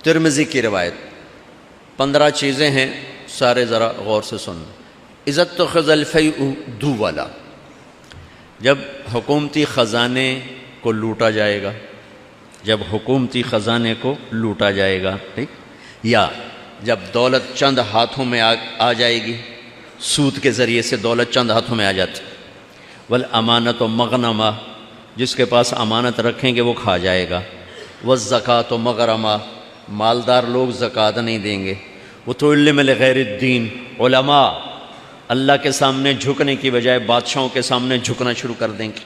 ترمذی کی روایت، 15 چیزیں ہیں، سارے ذرا غور سے سن. اذا اتخذ الفیء دولا، جب حکومتی خزانے کو لوٹا جائے گا، جب حکومتی خزانے کو لوٹا جائے گا، ٹھیک، یا جب دولت چند ہاتھوں میں آ جائے گی، سود کے ذریعے سے دولت چند ہاتھوں میں آ جاتی. والامانۃ مغنمہ، جس کے پاس امانت رکھیں گے وہ کھا جائے گا. والزکوٰۃ مغرمہ، مالدار لوگ زکوٰۃ نہیں دیں گے. وتعلم لغیر الدین، علماء اللہ کے سامنے جھکنے کی بجائے بادشاہوں کے سامنے جھکنا شروع کر دیں گے،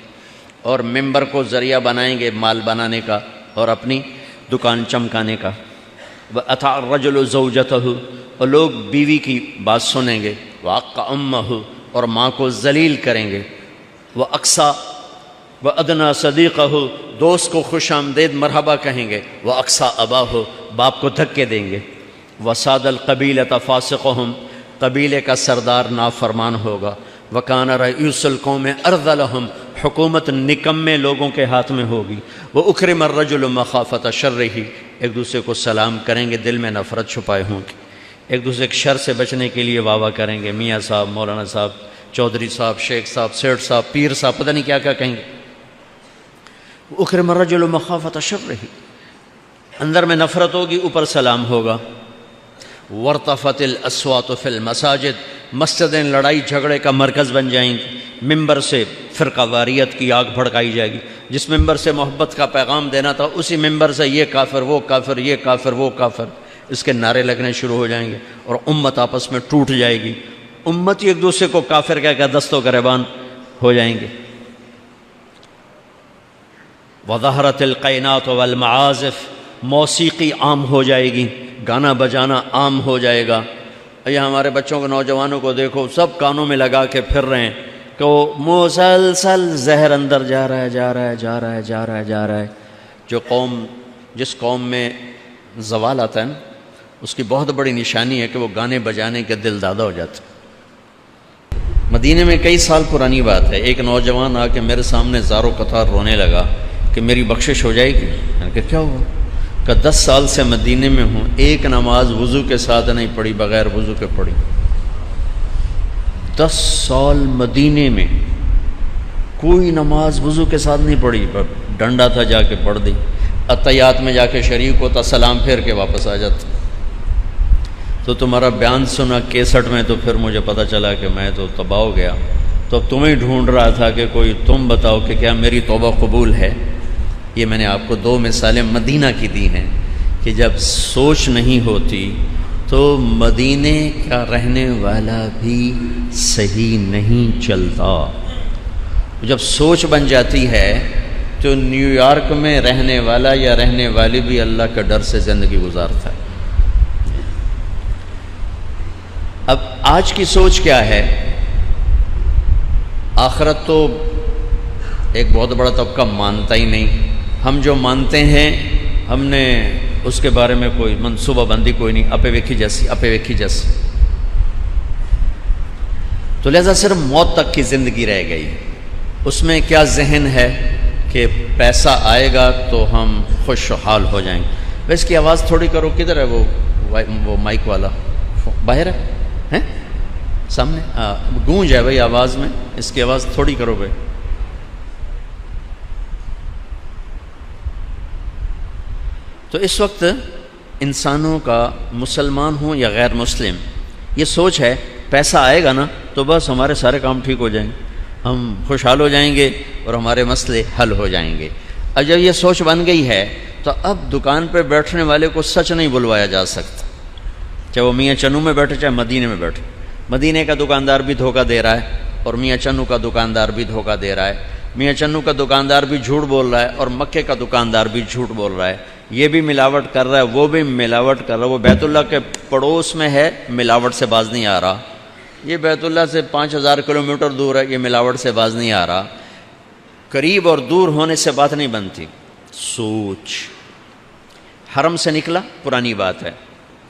اور ممبر کو ذریعہ بنائیں گے مال بنانے کا اور اپنی دکان چمکانے کا. وَأَطَاعَ الرَّجُلُ زَوْجَتَهُ، اور لوگ بیوی کی بات سنیں گے. وَعَقَّ أُمَّهُ، اور ماں کو ذلیل کریں گے. وَأَقْصَى وَأَدْنَى صَدِيقَهُ، دوست کو خوش آمدید مرحبا کہیں گے. وَأَقْصَى أَبَاهُ، باپ کو دھکے دیں گے. وَسَادَ الْقَبِيلَةَ فَاسِقُهُمْ، قبیلے کا سردار نافرمان ہوگا. وَكَانَ رَئِيسُ الْقَوْمِ أَرْذَلَهُمْ، حکومت نکمے لوگوں کے ہاتھ میں ہوگی. وَأُكْرِمَ الرَّجُلُ مَخَافَةَ شَرِّهِ، ایک دوسرے کو سلام کریں گے، دل میں نفرت چھپائے ہوں گے. ایک دوسرے کے شر سے بچنے کے لیے واہ واہ کریں گے، میاں صاحب، مولانا صاحب، چودھری صاحب، شیخ صاحب، سیٹھ صاحب، پیر صاحب، پتہ نہیں کیا کیا کہیں گے. اکرم الرجل مخافۃ شرہ، اندر میں نفرت ہوگی، اوپر سلام ہوگا. وارتفعت الاصوات فی المساجد، مسجدیں لڑائی جھگڑے کا مرکز بن جائیں گی. ممبر سے فرقہ واریت کی آگ بھڑکائی جائے گی. جس ممبر سے محبت کا پیغام دینا تھا اسی ممبر سے یہ کافر، وہ کافر، یہ کافر، وہ کافر، اس کے نعرے لگنے شروع ہو جائیں گے، اور امت آپس میں ٹوٹ جائے گی. امت ایک دوسرے کو کافر کہہ کر دست و گریبان ہو جائیں گے. وظہرت القینات والمعازف، موسیقی عام ہو جائے گی، گانا بجانا عام ہو جائے گا. یہ ہمارے بچوں کو، نوجوانوں کو دیکھو، سب کانوں میں لگا کے پھر رہے ہیں کہ وہ مسلسل زہر اندر جا رہا ہے، جا رہا ہے، جا رہا ہے، جا رہا ہے، جا رہا ہے. جس قوم میں زوال آتا ہے نا، اس کی بہت بڑی نشانی ہے کہ وہ گانے بجانے کے دل دادا ہو جاتے. مدینے میں کئی سال پرانی بات ہے، ایک نوجوان آ کے میرے سامنے زارو قطار رونے لگا کہ میری بخشش ہو جائے گی. میں نے کہا کیا ہوا؟ کہ 10 سال سے مدینے میں ہوں، ایک نماز وضو کے ساتھ نہیں پڑھی، بغیر وضو کے پڑھی. 10 سال مدینے میں کوئی نماز وضو کے ساتھ نہیں پڑھی، ڈنڈا تھا جا کے پڑھ دی. عطیات میں جا کے شریک ہوتا، سلام پھیر کے واپس آ جاتا. تو تمہارا بیان سنا کیسٹ میں، تو پھر مجھے پتہ چلا کہ میں تو تباہ ہو گیا. تو اب تمہیں ڈھونڈ رہا تھا کہ کوئی تم بتاؤ کہ کیا میری توبہ قبول ہے. یہ میں نے آپ کو 2 مثالیں مدینہ کی دی ہیں کہ جب سوچ نہیں ہوتی تو مدینے کا رہنے والا بھی صحیح نہیں چلتا. جب سوچ بن جاتی ہے تو نیو یارک میں رہنے والا یا رہنے والی بھی اللہ کے ڈر سے زندگی گزارتا ہے. اب آج کی سوچ کیا ہے؟ آخرت تو ایک بہت بڑا طبقہ مانتا ہی نہیں. ہم جو مانتے ہیں ہم نے اس کے بارے میں کوئی منصوبہ بندی کوئی نہیں، اپے ویکھی جیسی. تو لہذا صرف موت تک کی زندگی رہ گئی. اس میں کیا ذہن ہے کہ پیسہ آئے گا تو ہم خوشحال ہو جائیں گے. ویسے اس کی آواز تھوڑی کرو، کدھر ہے وہ مائک والا؟ باہر ہے سامنے؟ گونج ہے بھائی آواز میں، اس کی آواز تھوڑی کرو بھائی. تو اس وقت انسانوں کا، مسلمان ہوں یا غیر مسلم، یہ سوچ ہے پیسہ آئے گا نا تو بس ہمارے سارے کام ٹھیک ہو جائیں گے، ہم خوشحال ہو جائیں گے اور ہمارے مسئلے حل ہو جائیں گے. اور جب یہ سوچ بن گئی ہے تو اب دکان پہ بیٹھنے والے کو سچ نہیں بلوایا جا سکتا، چاہے وہ میاں چنو میں بیٹھے چاہے مدینے میں بیٹھے. مدینے کا دکاندار بھی دھوکہ دے رہا ہے اور میاں چنو کا دکاندار بھی دھوکہ دے رہا ہے. میاں چنو کا دکاندار بھی جھوٹ بول رہا ہے اور مکے کا دکاندار بھی جھوٹ بول رہا ہے. یہ بھی ملاوٹ کر رہا ہے، وہ بھی ملاوٹ کر رہا ہے. وہ بیت اللہ کے پڑوس میں ہے، ملاوٹ سے باز نہیں آ رہا. یہ بیت اللہ سے 5000 کلومیٹر دور ہے، یہ ملاوٹ سے باز نہیں آ رہا. قریب اور دور ہونے سے بات نہیں بنتی، سوچ. حرم سے نکلا، پرانی بات ہے،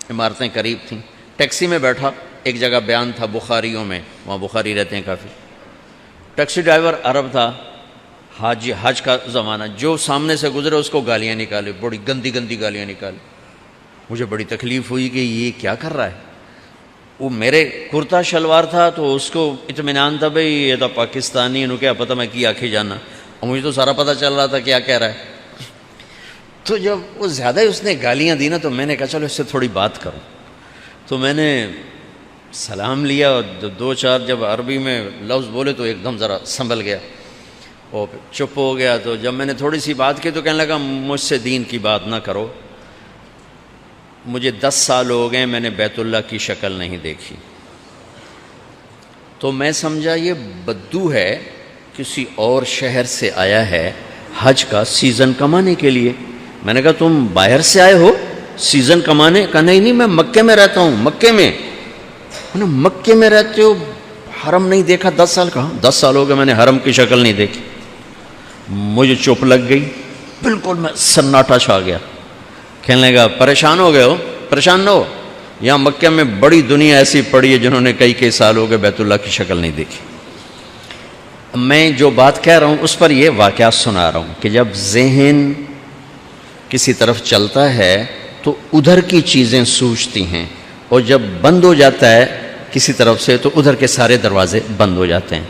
عمارتیں قریب تھیں. ٹیکسی میں بیٹھا، ایک جگہ بیان تھا بخاریوں میں، وہاں بخاری رہتے ہیں کافی. ٹیکسی ڈرائیور عرب تھا، حج کا زمانہ. جو سامنے سے گزرے اس کو گالیاں نکالے، بڑی گندی گندی گالیاں نکالے. مجھے بڑی تکلیف ہوئی کہ یہ کیا کر رہا ہے. وہ میرے کرتا شلوار تھا تو اس کو اطمینان تھا بھئی یہ تو پاکستانی انہوں کیا پتہ میں کی آنکھیں جانا، اور مجھے تو سارا پتہ چل رہا تھا کیا کہہ رہا ہے. تو جب وہ زیادہ ہی اس نے گالیاں دی نا تو میں نے کہا چلو اس سے تھوڑی بات کروں. تو میں نے سلام لیا اور دو چار جب عربی میں لفظ بولے تو ایک دم ذرا سنبھل گیا اور چپ ہو گیا. تو جب میں نے تھوڑی سی بات کی تو کہنے لگا مجھ سے دین کی بات نہ کرو، مجھے 10 سال ہو گئے میں نے بیت اللہ کی شکل نہیں دیکھی. تو میں سمجھا یہ بدو ہے، کسی اور شہر سے آیا ہے حج کا سیزن کمانے کے لیے. میں نے کہا تم باہر سے آئے ہو سیزن کمانے کا؟ نہیں میں مکے میں رہتا ہوں. مکے میں؟ مکے میں رہتے ہو، حرم نہیں دیکھا 10 سال؟ کہاں 10 سال ہو گئے میں نے حرم کی شکل نہیں دیکھی. مجھے چپ لگ گئی، بالکل میں سناٹا چھا گیا. کہنے لگا پریشان ہو گئے ہو؟ پریشان نہ ہو، یہاں مکہ میں بڑی دنیا ایسی پڑی ہے جنہوں نے کئی سال ہو گئے بیت اللہ کی شکل نہیں دیکھی. میں جو بات کہہ رہا ہوں اس پر یہ واقعات سنا رہا ہوں کہ جب ذہن کسی طرف چلتا ہے تو ادھر کی چیزیں سوچتی ہیں، اور جب بند ہو جاتا ہے کسی طرف سے تو ادھر کے سارے دروازے بند ہو جاتے ہیں.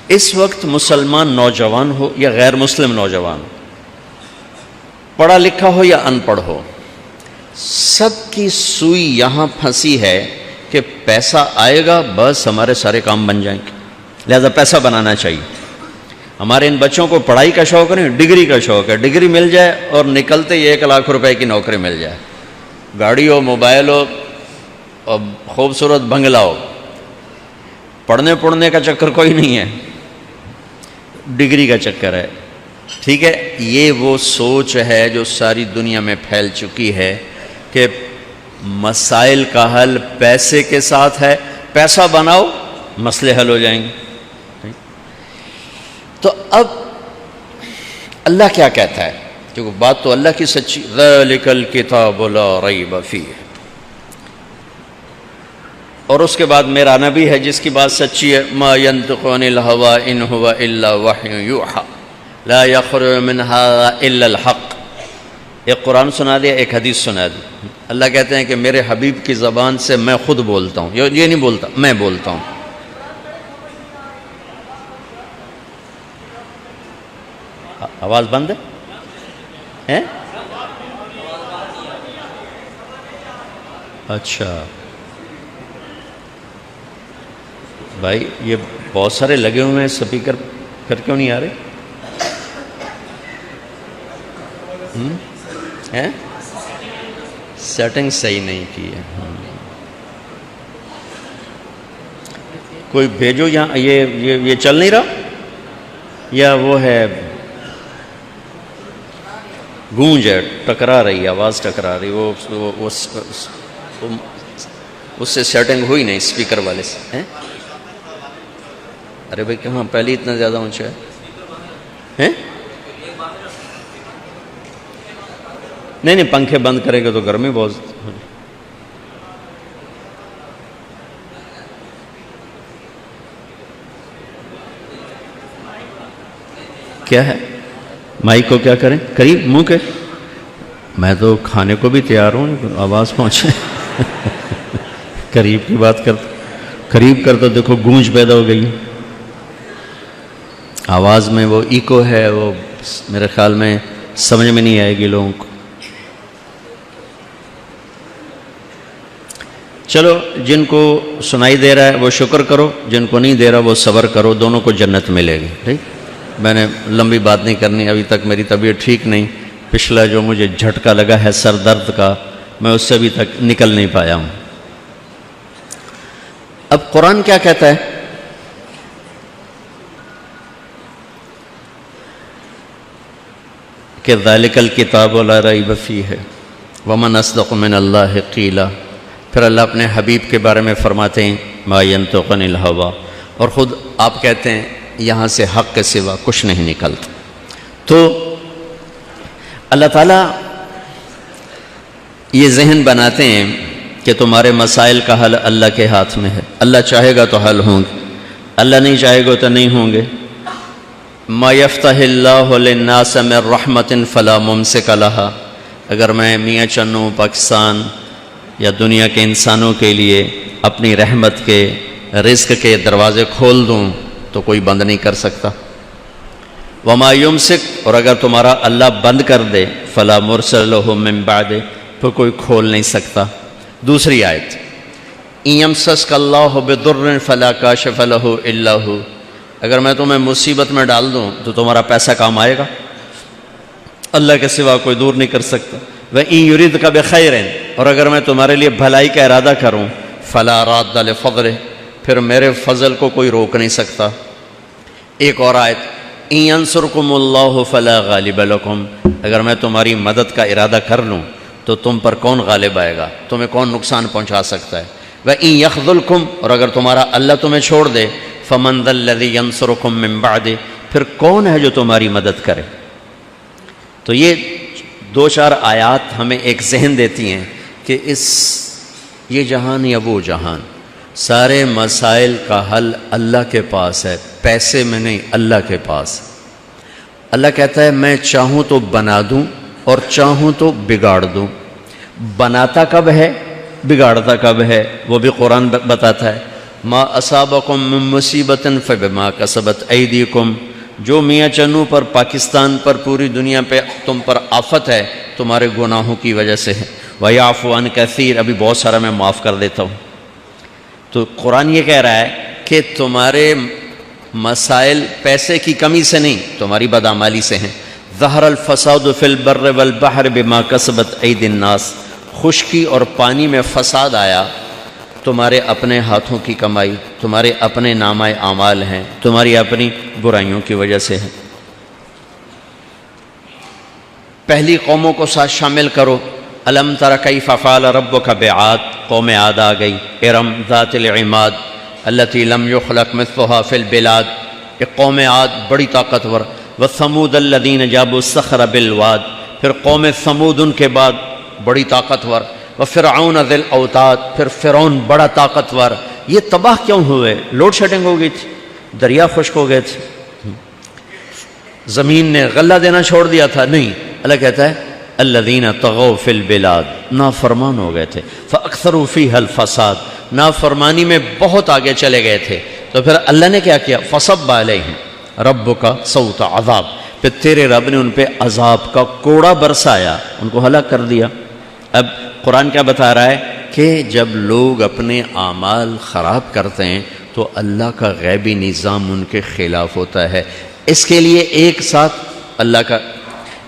اس وقت مسلمان نوجوان ہو یا غیر مسلم نوجوان، پڑھا لکھا ہو یا ان پڑھ ہو، سب کی سوئی یہاں پھنسی ہے کہ پیسہ آئے گا بس ہمارے سارے کام بن جائیں گے، لہذا پیسہ بنانا چاہیے. ہمارے ان بچوں کو پڑھائی کا شوق نہیں، ڈگری کا شوق ہے. ڈگری مل جائے اور نکلتے ہی 1 لاکھ روپے کی نوکری مل جائے، گاڑی ہو، موبائل ہو اور خوبصورت بنگلہ ہو. پڑھنے کا چکر کوئی نہیں ہے، ڈگری کا چکر ہے. ٹھیک ہے، یہ وہ سوچ ہے جو ساری دنیا میں پھیل چکی ہے کہ مسائل کا حل پیسے کے ساتھ ہے، پیسہ بناؤ مسئلے حل ہو جائیں گے. تو اب اللہ کیا کہتا ہے؟ کیونکہ بات تو اللہ کی سچی، ذَلِكَ الْكِتَابُ لَا رَيْبَ فِيهِ. اور اس کے بعد میرا نبی ہے جس کی بات سچی ہے، مَا يَنطِقُ عَنِ الْهَوَىٰ إِنْ هُوَ إِلَّا وَحْيٌ يُوحَىٰ لَا يَخْرُجُ مِنْ هَٰذَا إِلَّا الْحَقُّ. ایک قرآن سنا دیا، ایک حدیث سنا دی. اللہ کہتے ہیں کہ میرے حبیب کی زبان سے میں خود بولتا ہوں، یہ نہیں بولتا، میں بولتا ہوں. آواز بند ہے؟ اچھا بھائی یہ بہت سارے لگے ہوئے ہیں سپیکر، پھر کیوں نہیں آ رہے ہیں؟ سیٹنگ صحیح نہیں کی ہے. کوئی بھیجو یہاں، یہ چل نہیں رہا یا وہ ہے گونج ہے، ٹکرا رہی، آواز ٹکرا رہی، وہ اس سے سیٹنگ ہوئی نہیں اسپیکر والے سے. ارے بھائی کہاں پہلے اتنا زیادہ اونچا ہے؟ نہیں پنکھے بند کرے گا تو گرمی بہت. کیا ہے مائک کو کیا کریں؟ قریب منہ کے؟ میں تو کھانے کو بھی تیار ہوں، آواز پہنچے. قریب کی بات کرتا، قریب کرتا دیکھو گونج پیدا ہو گئی، آواز میں وہ ایکو ہے، وہ میرے خیال میں سمجھ میں نہیں آئے گی لوگوں کو. چلو جن کو سنائی دے رہا ہے وہ شکر کرو، جن کو نہیں دے رہا وہ صبر کرو، دونوں کو جنت ملے گی. ٹھیک، میں نے لمبی بات نہیں کرنی، ابھی تک میری طبیعت ٹھیک نہیں. پچھلا جو مجھے جھٹکا لگا ہے سر درد کا، میں اس سے ابھی تک نکل نہیں پایا ہوں. اب قرآن کیا کہتا ہے؟ کہ ذَلِكَ الْكِتَابُ لَا رَيْبَ فِيهِ وَمَنْ أَصْدَقُ مِنَ اللَّهِ قِيلًا. پھر اللہ اپنے حبیب کے بارے میں فرماتے ہیں مَا يَنطِقُ عَنِ الْهَوَىٰ، اور خود آپ کہتے ہیں یہاں سے حق کے سوا کچھ نہیں نکلتا. تو اللہ تعالیٰ یہ ذہن بناتے ہیں کہ تمہارے مسائل کا حل اللہ کے ہاتھ میں ہے. اللہ چاہے گا تو حل ہوں گے، اللہ نہیں چاہے گا تو نہیں ہوں گے. ما یفتح اللہ للناس من رحمت فلا ممسک لہا. اگر میں میاں چنوں پاکستان یا دنیا کے انسانوں کے لیے اپنی رحمت کے رزق کے دروازے کھول دوں تو کوئی بند نہیں کر سکتا۔ وما یمسک، اور اگر تمہارا اللہ بند کر دے، فلا مرسل لہ من بعد، پھر کوئی کھول نہیں سکتا۔ دوسری آیت، ان یمسسک اللہ بضر فلا کاشف لہ الا ہو، اگر میں تمہیں مصیبت میں ڈال دوں تو تمہارا پیسہ کام آئے گا، اللہ کے سوا کوئی دور نہیں کر سکتا۔ وَإِن يُرِدْكَ بِخَيْرٍ، اور اگر میں تمہارے لیے بھلائی کا ارادہ کروں، فَلَا رَادَّ لِفَضْلِهِ، پھر میرے فضل کو کوئی روک نہیں سکتا۔ ایک اور آیت، إِن يَنصُرْكُمُ اللَّهُ فَلَا غَالِبَ لَكُمْ، اگر میں تمہاری مدد کا ارادہ کر لوں تو تم پر کون غالب آئے گا، تمہیں کون نقصان پہنچا سکتا ہے۔ وَإِن يَخْذُلْكُمْ، اور اگر تمہارا اللہ تمہیں چھوڑ دے، فَمَنْ ذَا الَّذِي يَنصُرُكُمْ مِنْ بَعْدِهِ، پھر کون ہے جو تمہاری مدد کرے۔ تو یہ دو چار آیات ہمیں ایک ذہن دیتی ہیں کہ یہ جہان یا وہ جہان، سارے مسائل کا حل اللہ کے پاس ہے، پیسے میں نہیں، اللہ کے پاس۔ اللہ کہتا ہے میں چاہوں تو بنا دوں اور چاہوں تو بگاڑ دوں۔ بناتا کب ہے، بگاڑتا کب ہے، وہ بھی قرآن بتاتا ہے۔ ما اصابکم من مصیبت فبما کسبت ایدیکم، جو میاں چنو پر، پاکستان پر، پوری دنیا پہ تم پر آفت ہے، تمہارے گناہوں کی وجہ سے ہے۔ وَيَعْفُو عَنْ كَثِيرٍ، ابھی بہت سارا میں معاف کر دیتا ہوں۔ تو قرآن یہ کہہ رہا ہے کہ تمہارے مسائل پیسے کی کمی سے نہیں، تمہاری بدعمالی سے ہیں۔ ظَهَرَ الْفَسَادُ فِي الْبَرِّ وَالْبَحْرِ بِمَا كَسَبَتْ أَيْدِي النَّاسِ، خشکی اور پانی میں فساد آیا، تمہارے اپنے ہاتھوں کی کمائی، تمہارے اپنے نامہ اعمال ہیں، تمہاری اپنی برائیوں کی وجہ سے ہے۔ پہلی قوموں کو ساتھ شامل کرو۔ الم تر کیف فعل ربک بعاد، قوم عاد آ گئی۔ ارم ذات العماد التی لم یخلق مثلها فی البلاد، ایک قوم عاد بڑی طاقتور۔ وثمود الذین جابوا الصخر بالواد، پھر قوم ثمود ان کے بعد بڑی طاقتور۔ وفرعون ذی الاوتاد، پھر فرعون بڑا طاقتور۔ یہ تباہ کیوں ہوئے؟ لوڈ شیڈنگ ہو گئی تھی، دریا خشک ہو گئے تھے، زمین نے غلہ دینا چھوڑ دیا تھا؟ نہیں، اللہ کہتا ہے الذین طغوا فی البلاد، نافرمان ہو گئے تھے۔ فاکثروا فیہا الفساد، نافرمانی میں بہت آگے چلے گئے تھے۔ تو پھر اللہ نے کیا کیا؟ فصب علیہم ربک صوت عذاب، پھر تیرے رب نے ان پہ عذاب کا کوڑا برسایا، ان کو ہلاک کر دیا۔ اب قرآن کیا بتا رہا ہے کہ جب لوگ اپنے اعمال خراب کرتے ہیں تو اللہ کا غیبی نظام ان کے خلاف ہوتا ہے۔ اس کے لیے ایک ساتھ اللہ کا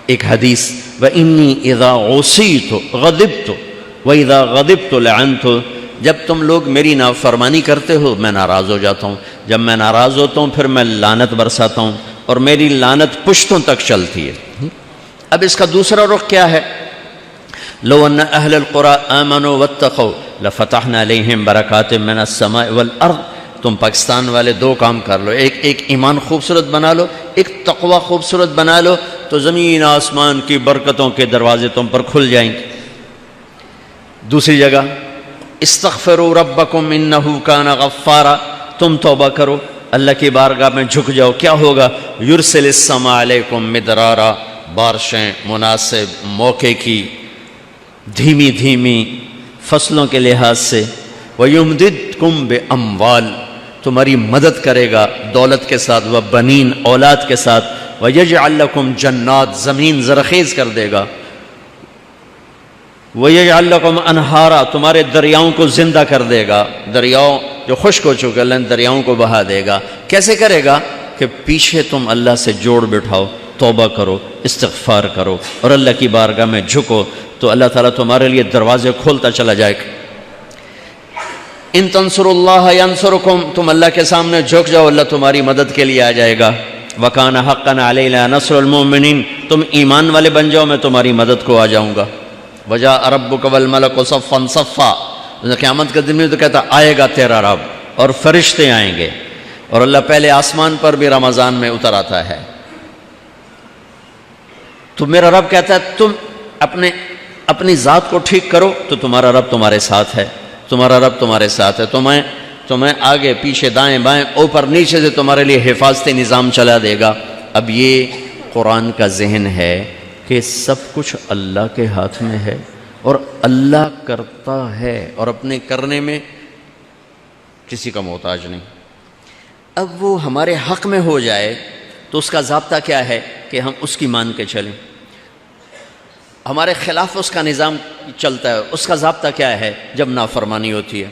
ایک حدیث، وَإِنِّي إِذَا عُصِيتُ غَضِبْتُ وَإِذَا غَضِبْتُ لَعَنْتُ، جب تم لوگ میری نافرمانی کرتے ہو میں ناراض ہو جاتا ہوں، جب میں ناراض ہوتا ہوں پھر میں لعنت برساتا ہوں، اور میری لعنت پشتوں تک چلتی ہے۔ اب اس کا دوسرا رخ کیا ہے؟ لو ان اہل القرى آمنوا واتقوا لفتحنا علیہم برکات من السماء والارض، تم پاکستان والے دو کام کر لو، ایک ایمان خوبصورت بنا لو، ایک تقوی خوبصورت بنا لو، تو زمین آسمان کی برکتوں کے دروازے تم پر کھل جائیں گے۔ دوسری جگہ استغفروا ربکم انہ کان غفارا، تم توبہ کرو، اللہ کی بارگاہ میں جھک جاؤ، کیا ہوگا؟ یرسل السماء علیکم مدرارا، بارشیں مناسب موقع کی، دھیمی دھیمی فصلوں کے لحاظ سے۔ وَيُمْدِدْكُمْ بِأَمْوَالٍ، تمہاری مدد کرے گا دولت کے ساتھ، وَبَنِينَ، اولاد کے ساتھ۔ وَيَجْعَلْ لَكُمْ جَنَّاتٍ، زمین زرخیز کر دے گا۔ وَيَجْعَلْ لَكُمْ أَنْهَارًا، تمہارے دریاؤں کو زندہ کر دے گا، دریاؤں جو خشک ہو چکے اللہ دریاؤں کو بہا دے گا۔ کیسے کرے گا؟ کہ پیچھے تم اللہ سے جوڑ بٹھاؤ، توبہ کرو، استغفار کرو اور اللہ کی بارگاہ میں جھکو، تو اللہ تعالیٰ تمہارے لیے دروازے کھولتا چلا جائے گا۔ ان تنصروا اللہ ینصرکم، تم اللہ کے سامنے جھک جاؤ، اللہ تمہاری مدد کے لیے آ جائے گا۔ وکان حقا علینا نصر المؤمنین، تم ایمان والے بن جاؤ میں تمہاری مدد کو آ جاؤں گا۔ وجاء ربک والملک صفا صفا، قیامت کے دن میں تو کہتا آئے گا تیرا رب اور فرشتے آئیں گے، اور اللہ پہلے آسمان پر بھی رمضان میں اتر آتا ہے۔ تو میرا رب کہتا ہے تم اپنی ذات کو ٹھیک کرو تو تمہارا رب تمہارے ساتھ ہے، تمہارا رب تمہارے ساتھ ہے، تمہیں آگے پیچھے دائیں بائیں اوپر نیچے سے تمہارے لیے حفاظتی نظام چلا دے گا۔ اب یہ قرآن کا ذہن ہے کہ سب کچھ اللہ کے ہاتھ میں ہے، اور اللہ کرتا ہے اور اپنے کرنے میں کسی کا محتاج نہیں۔ اب وہ ہمارے حق میں ہو جائے تو اس کا ضابطہ کیا ہے کہ ہم اس کی مان کے چلیں، ہمارے خلاف اس کا نظام چلتا ہے، اس کا ضابطہ کیا ہے جب نافرمانی ہوتی ہے۔